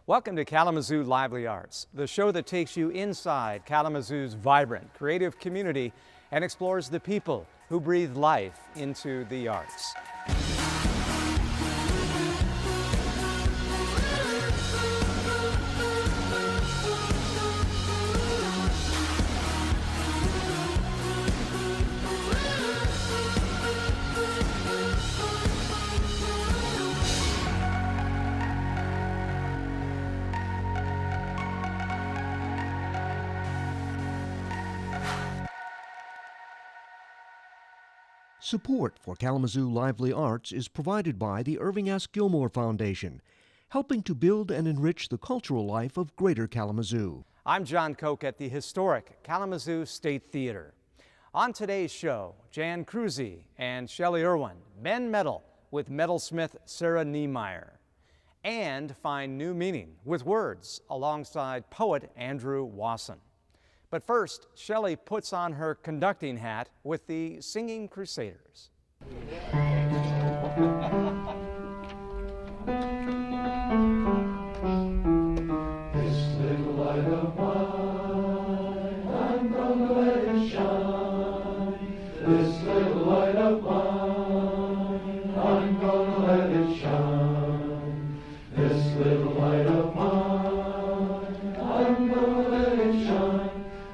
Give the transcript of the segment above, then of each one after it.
Welcome to Kalamazoo Lively Arts, the show that takes you inside Kalamazoo's vibrant, creative community and explores the people who breathe life into the arts. Support for Kalamazoo Lively Arts is provided by the Irving S. Gilmore Foundation, helping to build and enrich the cultural life of Greater Kalamazoo. I'm John Koch at the historic Kalamazoo State Theater. On today's show, Jan Cruzy and Shelley Irwin men metal with metalsmith Sara Niemeyer and find new meaning with words alongside poet Andrew Wasson. But first, Shelley puts on her conducting hat with the Singing Crusaders. This little light of mine, I'm gonna let it shine. This little light of mine, I'm gonna let it shine. This little light of mine, I'm gonna let it shine.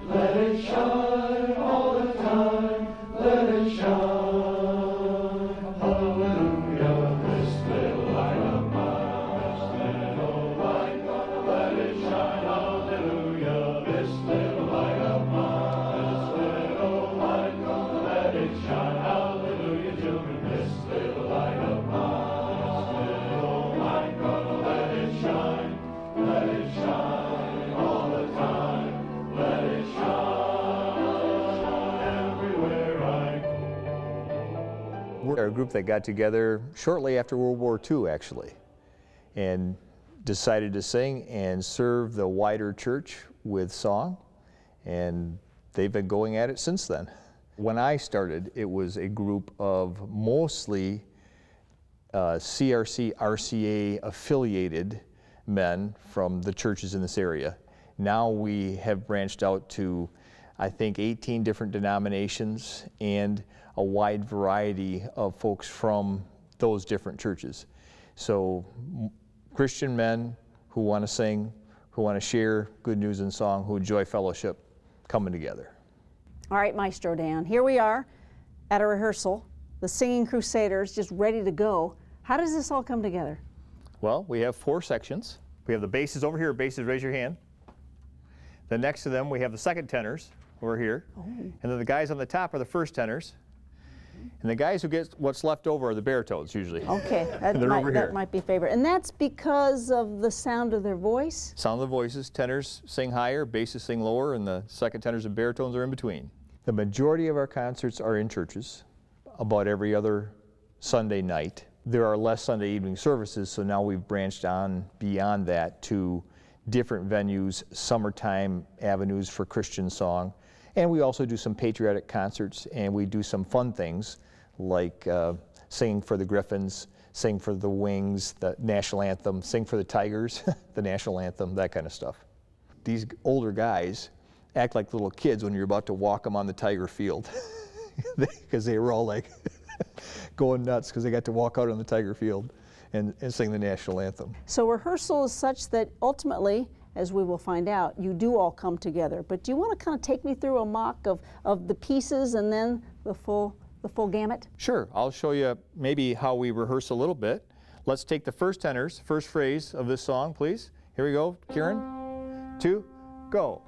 Let it shine all the time, let it shine, hallelujah. This little light of mine, this little light, gonna let it shine, hallelujah. This little light of mine, this little light, gonna let it shine, hallelujah, children. This little light of mine, this little light, gonna let it shine all the time. Let it shine everywhere I go. We're a group that got together shortly after World War II, actually, and decided to sing and serve the wider church with song, and they've been going at it since then. When I started, it was a group of mostly CRC, RCA affiliated men from the churches in this area. Now we have branched out to, I think, 18 different denominations and a wide variety of folks from those different churches. So Christian men who want to sing, who want to share good news and song, who enjoy fellowship, coming together. All right, Maestro Dan, here we are at a rehearsal, the Singing Crusaders, just ready to go. How does this all come together? Well, we have 4 sections. We have the basses over here. Basses, raise your hand. Then next to them, we have the second tenors over here. Oh. And then the guys on the top are the first tenors. And the guys who get what's left over are the baritones, usually. Okay, that might be a favorite. And that's because of the sound of their voice? Sound of the voices. Tenors sing higher, basses sing lower, and the second tenors and baritones are in between. The majority of our concerts are in churches, about every other Sunday night. There are less Sunday evening services, so now we've branched on beyond that to different venues, summertime avenues for Christian song. And we also do some patriotic concerts, and we do some fun things like singing for the Griffins, sing for the Wings, the national anthem, sing for the Tigers, the national anthem, that kind of stuff. These older guys act like little kids when you're about to walk them on the Tiger field because they were all like going nuts because they got to walk out on the Tiger field and sing the national anthem. So rehearsal is such that ultimately, as we will find out, you do all come together. But do you want to kind of take me through a mock of the pieces and then the full gamut? Sure, I'll show you maybe how we rehearse a little bit. Let's take the first tenors, first phrase of this song, please. Here we go, Kieran, 2, go.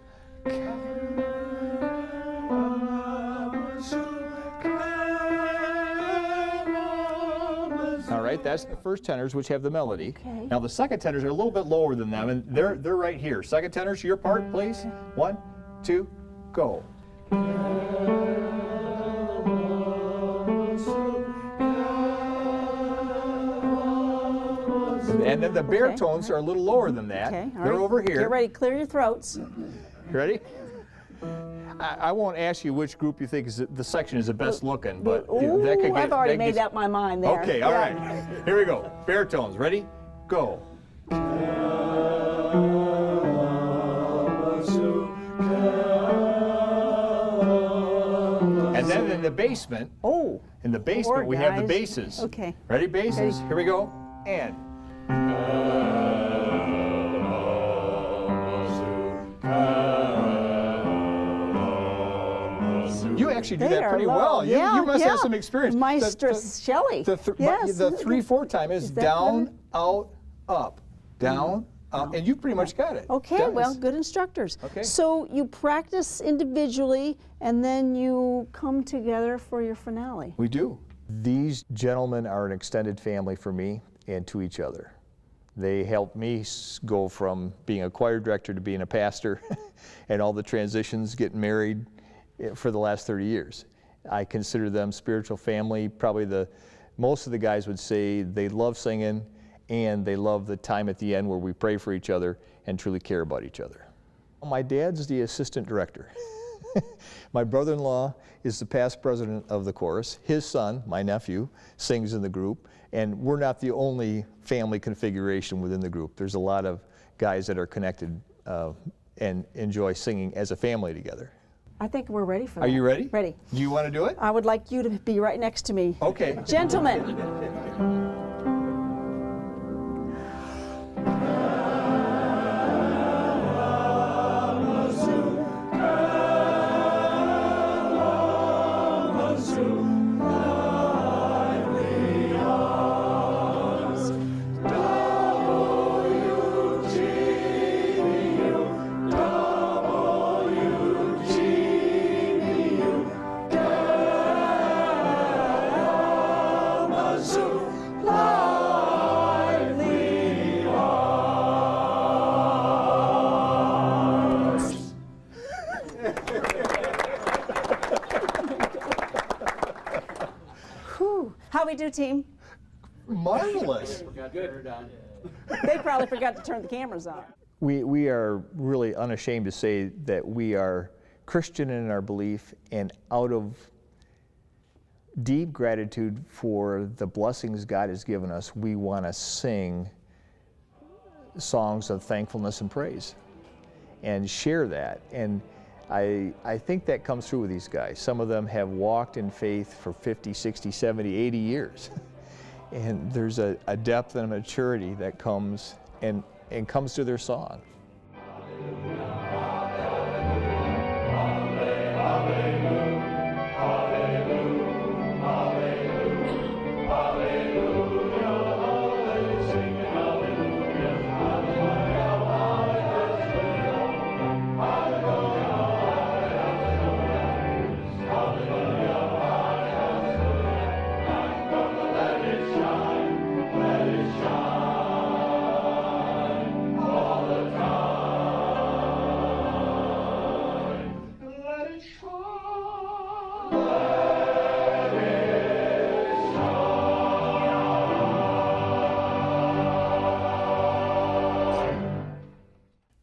All right, that's the first tenors, which have the melody. Okay. Now the second tenors are a little bit lower than them, and they're right here. Second tenors, your part, please. 1, 2, go. And then the baritones are a little lower than that. Okay, all they're right. over here. Get ready, clear your throats. You ready? I won't ask you which group you think is the section is the best looking, but Ooh, that could get. I've already made up my mind there. Okay, all right. Here we go. Baritones, ready? Go. the basement. Oh. In the basement, we have the guys. basses. Okay. Ready, basses? Ready. Here we go. And. You actually do They that are pretty low. well. Yeah, You must yeah. have some experience. Mistress Shelley. Yes. The 3/4 time is that down, better? out, up, down, up, and you pretty much got it. Okay, Dennis. well, good instructors. Okay. So you practice individually, and then you come together for your finale. We do. These gentlemen are an extended family for me and to each other. They helped me go from being a choir director to being a pastor and all the transitions, getting married for the last 30 years. I consider them spiritual family. Probably most of the guys would say they love singing and they love the time at the end where we pray for each other and truly care about each other. My dad's the assistant director. My brother-in-law is the past president of the chorus. His son, my nephew, sings in the group, and we're not the only family configuration within the group. There's a lot of guys that are connected and enjoy singing as a family together. I think we're ready for that. Are you ready? Ready. Do you want to do it? I would like you to be right next to me. Okay. Gentlemen. How we do, team? Marvelous. They probably forgot to turn the cameras on. We are really unashamed to say that we are Christian in our belief, and out of deep gratitude for the blessings God has given us, we want to sing songs of thankfulness and praise and share that. And I think that comes through with these guys. Some of them have walked in faith for 50, 60, 70, 80 years. And there's a depth and a maturity that comes and comes to their song.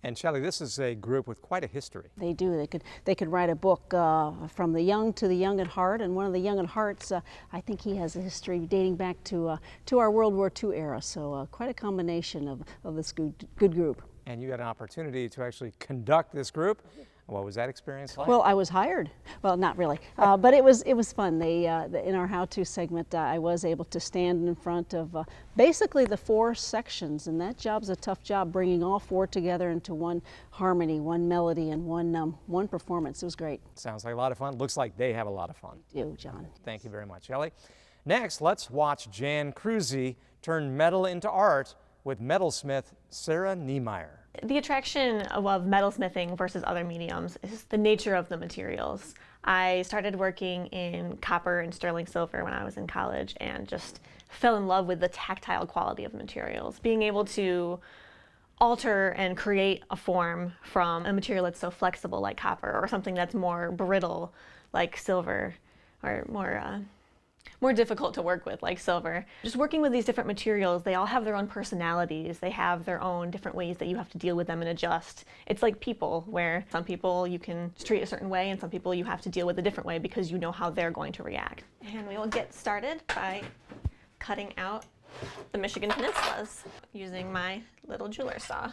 And Shelley, this is a group with quite a history. They do. They could write a book from the young to the young at heart, and one of the young at hearts, I think he has a history dating back to our World War II era. So quite a combination of this good group. And you had an opportunity to actually conduct this group. What was that experience like? Well, I was hired. Well, not really, but it was fun. In our how-to segment, I was able to stand in front of basically the 4 sections, and that job's a tough job, bringing all 4 together into one harmony, one melody, and one performance. It was great. Sounds like a lot of fun. Looks like they have a lot of fun. You, John. Thank you very much, Shelley. Next, let's watch Jan Cruzy turn metal into art with metalsmith Sara Niemeyer. The attraction of metalsmithing versus other mediums is the nature of the materials. I started working in copper and sterling silver when I was in college and just fell in love with the tactile quality of the materials. Being able to alter and create a form from a material that's so flexible like copper, or something that's more brittle like silver, or more difficult to work with like silver. Just working with these different materials, they all have their own personalities. They have their own different ways that you have to deal with them and adjust. It's like people, where some people you can treat a certain way and some people you have to deal with a different way because you know how they're going to react. And we will get started by cutting out the Michigan peninsulas using my little jeweler saw.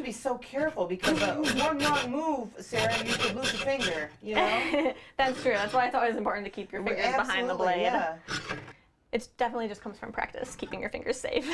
to be so careful because one wrong move, Sarah, you could lose a finger, you know? That's true. That's why it's always important to keep your fingers behind the blade. Yeah. It definitely just comes from practice, keeping your fingers safe.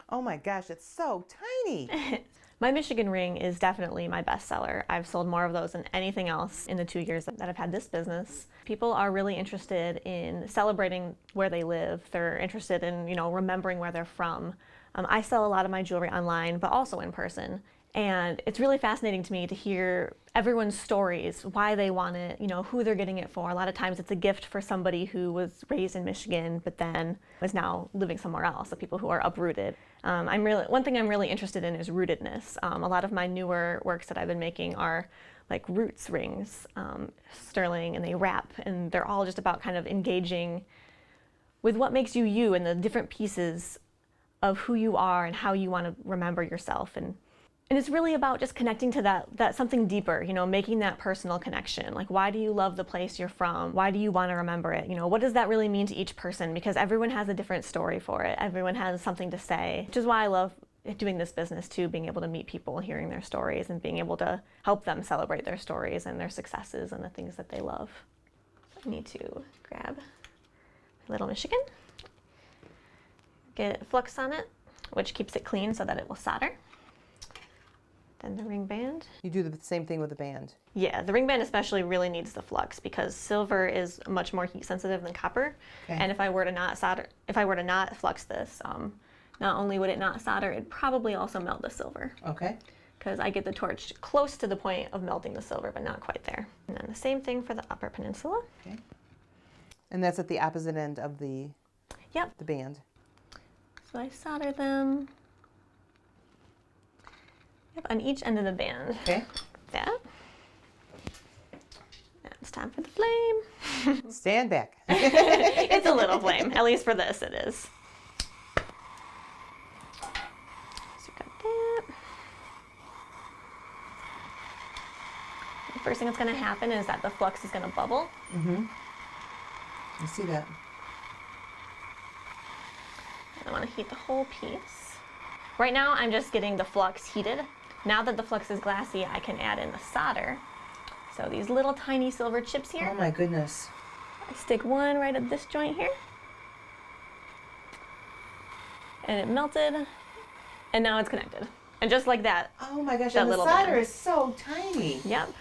Oh my gosh, it's so tiny. My Michigan ring is definitely my best seller. I've sold more of those than anything else in the 2 years that I've had this business. People are really interested in celebrating where they live. They're interested in, remembering where they're from. I sell a lot of my jewelry online, but also in person. And it's really fascinating to me to hear everyone's stories, why they want it, who they're getting it for. A lot of times it's a gift for somebody who was raised in Michigan, but then is now living somewhere else, so people who are uprooted. One thing I'm really interested in is rootedness. A lot of my newer works that I've been making are like roots rings, sterling, and they wrap, and they're all just about kind of engaging with what makes you you and the different pieces of who you are and how you want to remember yourself. And it's really about just connecting to that something deeper, making that personal connection. Like, why do you love the place you're from? Why do you want to remember it? What does that really mean to each person? Because everyone has a different story for it. Everyone has something to say, which is why I love doing this business too, being able to meet people, hearing their stories, and being able to help them celebrate their stories and their successes and the things that they love. So I need to grab my little Michigan, get flux on it, which keeps it clean so that it will solder. Then the ring band. You do the same thing with the band. Yeah, the ring band especially really needs the flux because silver is much more heat sensitive than copper. Okay. And if I were to not flux this, not only would it not solder, it'd probably also melt the silver. Okay. Because I get the torch close to the point of melting the silver, but not quite there. And then the same thing for the upper peninsula. Okay. And that's at the opposite end of the band. So I solder them. Yep, on each end of the band. Okay. That. Now it's time for the flame. Stand back. It's a little flame, at least for this it is. So we got that. The first thing that's going to happen is that the flux is going to bubble. Mm-hmm. I see that. And I want to heat the whole piece. Right now I'm just getting the flux heated. Now that the flux is glassy, I can add in the solder. So these little tiny silver chips here. Oh my goodness. I stick one right at this joint here. And it melted. And now it's connected. And just like that. Oh my gosh, that and the little solder band. is so tiny. Yep.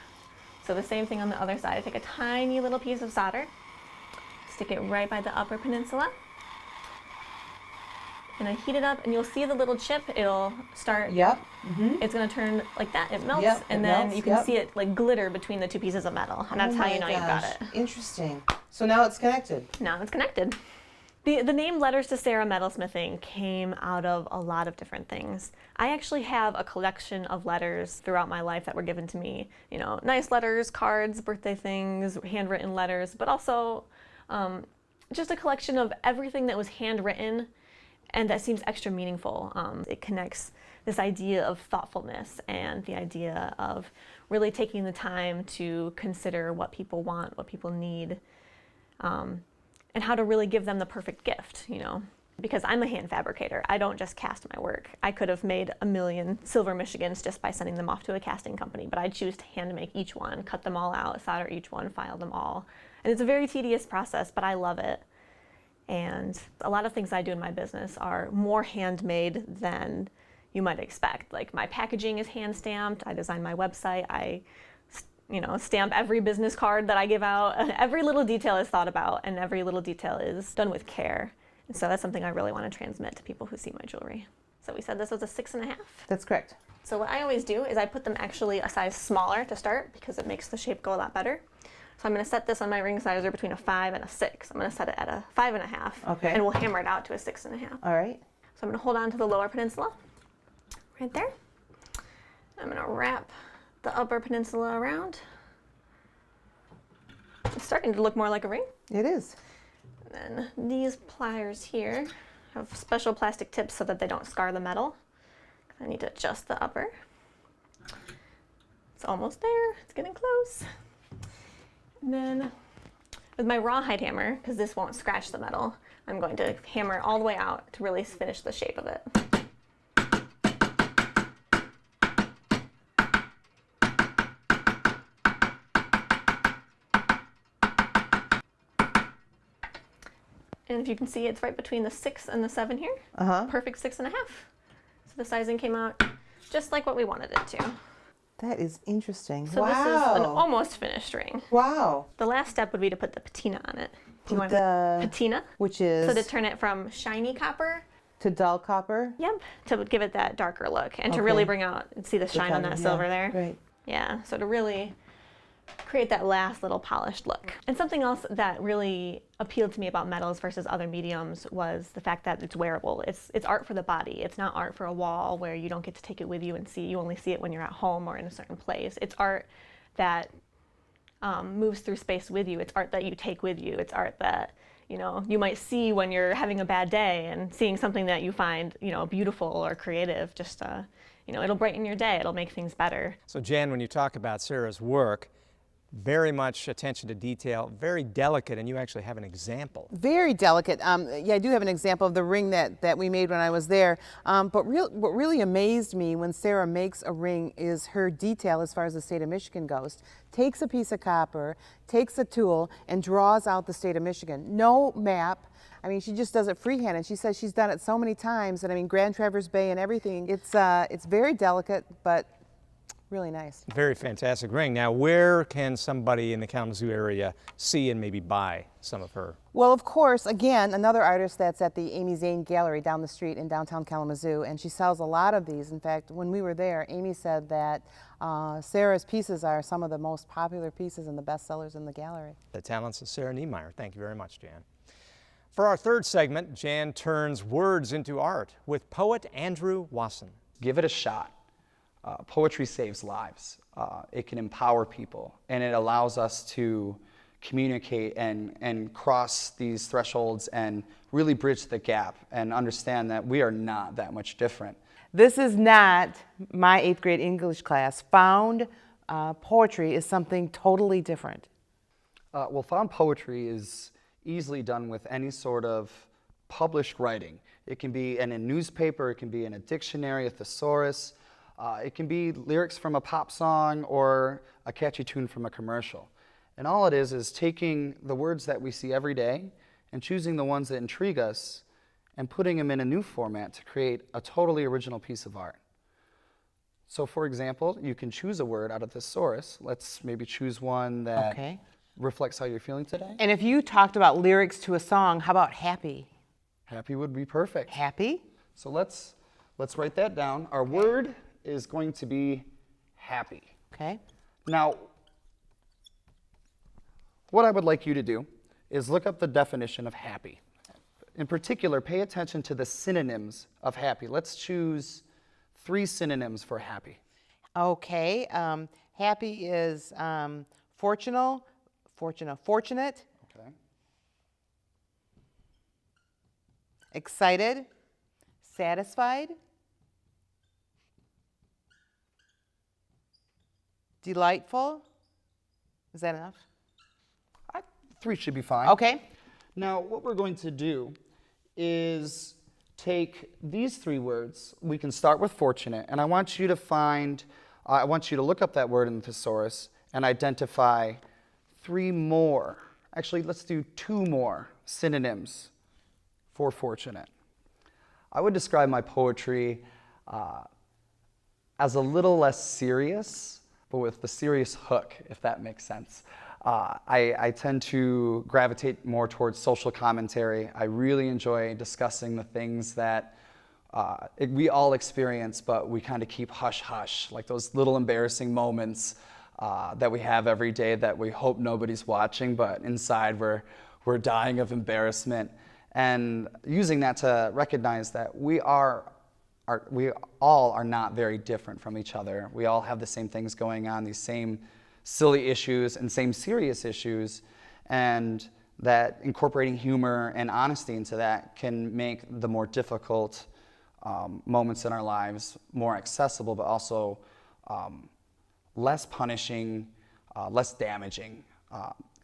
So the same thing on the other side. I take a tiny little piece of solder, stick it right by the upper peninsula, and I heat it up, and you'll see the little chip. It'll start. Yep. Mm-hmm. It's going to turn like that. It melts, Yep, and it then melts, you can yep. see it like glitter between the two pieces of metal, and that's Oh how my you know you've got gosh. it. Interesting. So now it's connected. Now it's connected. The name Letters to Sarah Metalsmithing came out of a lot of different things. I actually have a collection of letters throughout my life that were given to me. Nice letters, cards, birthday things, handwritten letters, but also just a collection of everything that was handwritten and that seems extra meaningful. It connects this idea of thoughtfulness and the idea of really taking the time to consider what people want, what people need, and how to really give them the perfect gift, Because I'm a hand fabricator. I don't just cast my work. I could have made 1 million silver Michigans just by sending them off to a casting company, but I choose to hand make each one, cut them all out, solder each one, file them all. And it's a very tedious process, but I love it. And a lot of things I do in my business are more handmade than you might expect. Like my packaging is hand stamped. I design my website. I stamp every business card that I give out. Every little detail is thought about, and every little detail is done with care. And so that's something I really want to transmit to people who see my jewelry. So we said this was a 6.5. That's correct. So what I always do is I put them actually a size smaller to start because it makes the shape go a lot better. So I'm going to set this on my ring sizer between a 5 and a 6. I'm going to set it at a 5.5. Okay. And we'll hammer it out to a 6.5. All right. So I'm going to hold on to the lower peninsula right there. I'm going to wrap the upper peninsula around. It's starting to look more like a ring. It is. And then these pliers here have special plastic tips so that they don't scar the metal. I need to adjust the upper. It's almost there. It's getting close. And then with my rawhide hammer, because this won't scratch the metal, I'm going to hammer all the way out to really finish the shape of it. And if you can see, it's right between the 6 and the 7 here. Perfect 6.5. So the sizing came out just like what we wanted it to. That is interesting. So wow. this is an almost finished ring. Wow. The last step would be to put the patina on it. You want the patina? Which is? So to turn it from shiny copper. To dull copper? Yep. To give it that darker look and to really bring out and see the shine on that silver there. Right. Yeah. So to really create that last little polished look. And something else that really appealed to me about metals versus other mediums was the fact that it's wearable. It's art for the body. It's not art for a wall where you don't get to take it with you and see. You only see it when you're at home or in a certain place. It's art that moves through space with you. It's art that you take with you. It's art that, you know, you might see when you're having a bad day, and seeing something that you find, you know, beautiful or creative, just, you know, it'll brighten your day. It'll make things better. So Jan, when you talk about Sarah's work, very much attention to detail, very delicate, and you actually have an example. Very delicate. Yeah, I do have an example of the ring that we made when I was there. But what really amazed me when Sarah makes a ring is her detail as far as the state of Michigan goes. Takes a piece of copper, takes a tool, and draws out the state of Michigan. No map. I mean, she just does it freehand, and she says she's done it so many times. And I mean, Grand Traverse Bay and everything. It's very delicate, but really nice. Very fantastic ring. Now, where can somebody in the Kalamazoo area see and maybe buy some of her? Well, of course, again, another artist that's at the Amy Zane Gallery down the street in downtown Kalamazoo, and she sells a lot of these. In fact, when we were there, Amy said that Sarah's pieces are some of the most popular pieces and the best sellers in the gallery. The talents of Sara Niemeyer. Thank you very much, Jan. For our third segment, Jan turns words into art with poet Andrew Wasson. Give it a shot. Poetry saves lives. It can empower people, and it allows us to communicate and cross these thresholds and really bridge the gap and understand that we are not that much different. This is not my 8th grade English class. Found poetry is something totally different. Well, found poetry is easily done with any sort of published writing. It can be in a newspaper, it can be in a dictionary, a thesaurus. It can be lyrics from a pop song or a catchy tune from a commercial. And all it is taking the words that we see every day and choosing the ones that intrigue us and putting them in a new format to create a totally original piece of art. So for example, you can choose a word out of the thesaurus. Let's maybe choose one that reflects how you're feeling today. And if you talked about lyrics to a song, how about happy? Happy would be perfect. Happy? So let's write that down. Our word is going to be happy. Okay. Now, what I would like you to do is look up the definition of happy. In particular, pay attention to the synonyms of happy. Let's choose 3 synonyms for happy. Okay. Happy is fortunate. Okay. Excited. Satisfied. Delightful. Is that enough? 3 should be fine. Okay. Now, what we're going to do is take these 3 words. We can start with fortunate, and I want you to look up that word in the thesaurus and identify 3 more. Actually, let's do 2 more synonyms for fortunate. I would describe my poetry as a little less serious, but with the serious hook, if that makes sense. I tend to gravitate more towards social commentary. I really enjoy discussing the things that we all experience, but we kind of keep hush-hush, like those little embarrassing moments that we have every day that we hope nobody's watching, but inside we're dying of embarrassment. And using that to recognize that we all are not very different from each other. We all have the same things going on, these same silly issues and same serious issues, and that incorporating humor and honesty into that can make the more difficult moments in our lives more accessible, but also less punishing, less damaging,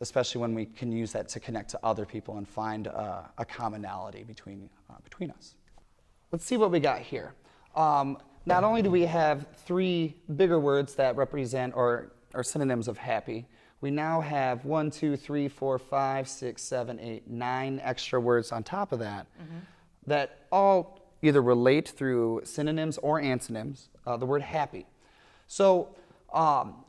especially when we can use that to connect to other people and find a commonality between us. Let's see what we got here. Not only do we have 3 bigger words that represent or are synonyms of happy, we now have 1, 2, 3, 4, 5, 6, 7, 8, 9 extra words on top of that that all either relate through synonyms or antonyms, the word happy. So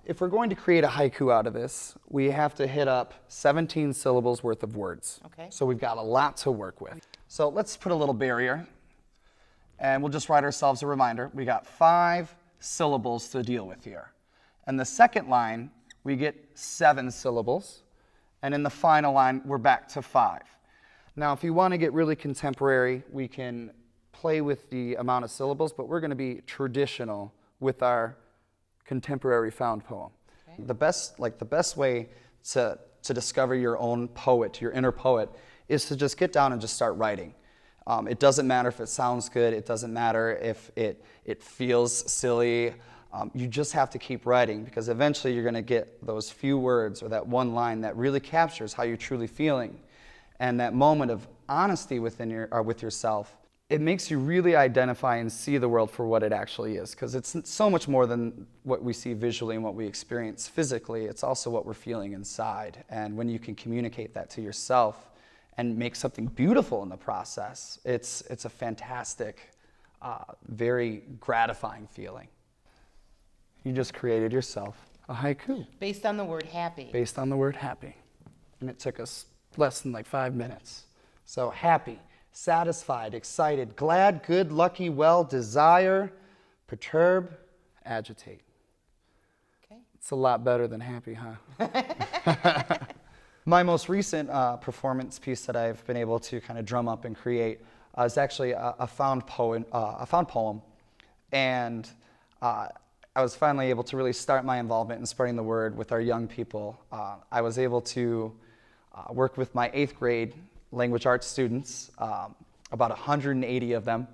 if we're going to create a haiku out of this, we have to hit up 17 syllables worth of words. Okay. So we've got a lot to work with. So let's put a little barrier, and we'll just write ourselves a reminder. We got 5 syllables to deal with here. And the second line, we get 7 syllables. And in the final line, we're back to 5. Now, if you want to get really contemporary, we can play with the amount of syllables, but we're going to be traditional with our contemporary found poem. Okay. The best way to discover your own poet, your inner poet, is to just get down and just start writing. It doesn't matter if it sounds good. It doesn't matter if it feels silly. You just have to keep writing, because eventually you're going to get those few words or that one line that really captures how you're truly feeling. And that moment of honesty with yourself, it makes you really identify and see the world for what it actually is, because it's so much more than what we see visually and what we experience physically. It's also what we're feeling inside. And when you can communicate that to yourself and make something beautiful in the process, it's a fantastic, very gratifying feeling. You just created yourself a haiku. Based on the word happy. Based on the word happy. And it took us less than 5 minutes. So happy, satisfied, excited, glad, good, lucky, well, desire, perturb, agitate. Okay. It's a lot better than happy, huh? My most recent performance piece that I've been able to kind of drum up and create is actually a found poem. And I was finally able to really start my involvement in spreading the word with our young people. I was able to work with my 8th grade language arts students, about 180 of them.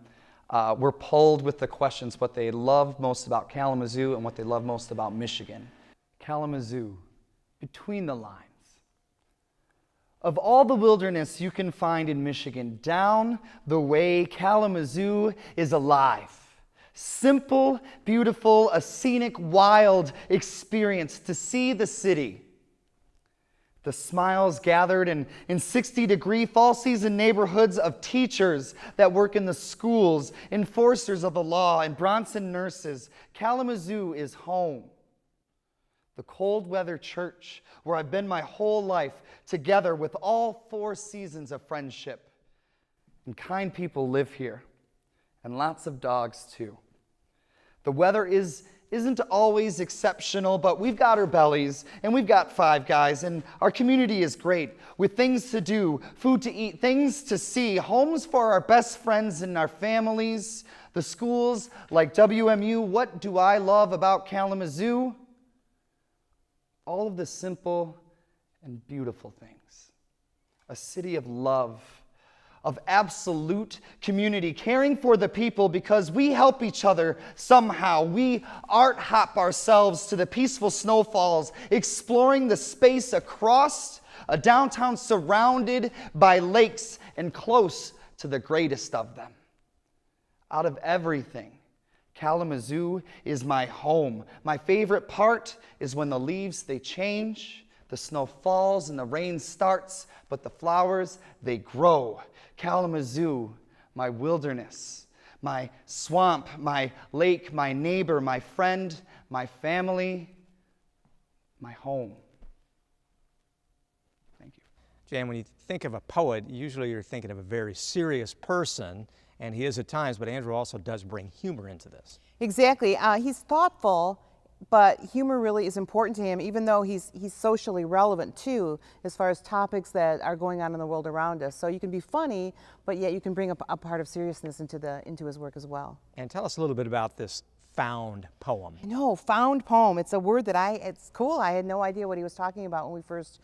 Were polled with the questions what they love most about Kalamazoo and what they love most about Michigan. Kalamazoo, between the lines. Of all the wilderness you can find in Michigan, down the way Kalamazoo is alive. Simple, beautiful, a scenic, wild experience to see the city. The smiles gathered in 60-degree fall-season neighborhoods of teachers that work in the schools, enforcers of the law, and Bronson nurses. Kalamazoo is home. The cold weather church where I've been my whole life, together with all 4 seasons of friendship. And kind people live here, and lots of dogs too. The weather isn't always exceptional, but we've got our bellies, and we've got 5 guys, and our community is great, with things to do, food to eat, things to see, homes for our best friends and our families, the schools like WMU. What do I love about Kalamazoo? All of the simple and beautiful things. A city of love, of absolute community, caring for the people because we help each other somehow. We art hop ourselves to the peaceful snowfalls, exploring the space across a downtown surrounded by lakes and close to the greatest of them. Out of everything, Kalamazoo is my home. My favorite part is when the leaves, they change, the snow falls and the rain starts, but the flowers, they grow. Kalamazoo, my wilderness, my swamp, my lake, my neighbor, my friend, my family, my home. Thank you. Jan, when you think of a poet, usually you're thinking of a very serious person, and he is at times, but Andrew also does bring humor into this. Exactly. He's thoughtful, but humor really is important to him, even though he's socially relevant too, as far as topics that are going on in the world around us. So you can be funny, but yet you can bring a part of seriousness into his work as well. And tell us a little bit about this found poem. No, found poem. It's a word that it's cool. I had no idea what he was talking about when we first,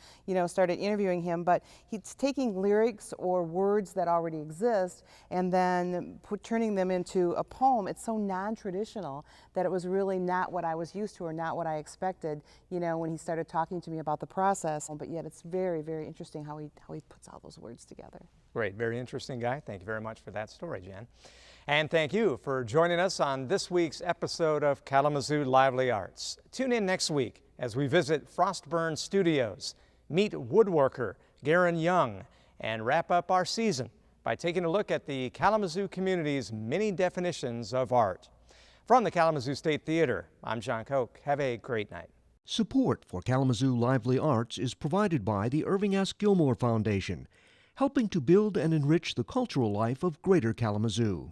started interviewing him, but he's taking lyrics or words that already exist and then turning them into a poem. It's so non-traditional that it was really not what I was used to or not what I expected, when he started talking to me about the process. But yet it's very, very interesting how he puts all those words together. Great, very interesting guy. Thank you very much for that story, Jan. And thank you for joining us on this week's episode of Kalamazoo Lively Arts. Tune in next week as we visit Frostburn Studios, meet woodworker Garen Young, and wrap up our season by taking a look at the Kalamazoo community's many definitions of art. From the Kalamazoo State Theater, I'm John Koch. Have a great night. Support for Kalamazoo Lively Arts is provided by the Irving S. Gilmore Foundation, helping to build and enrich the cultural life of Greater Kalamazoo.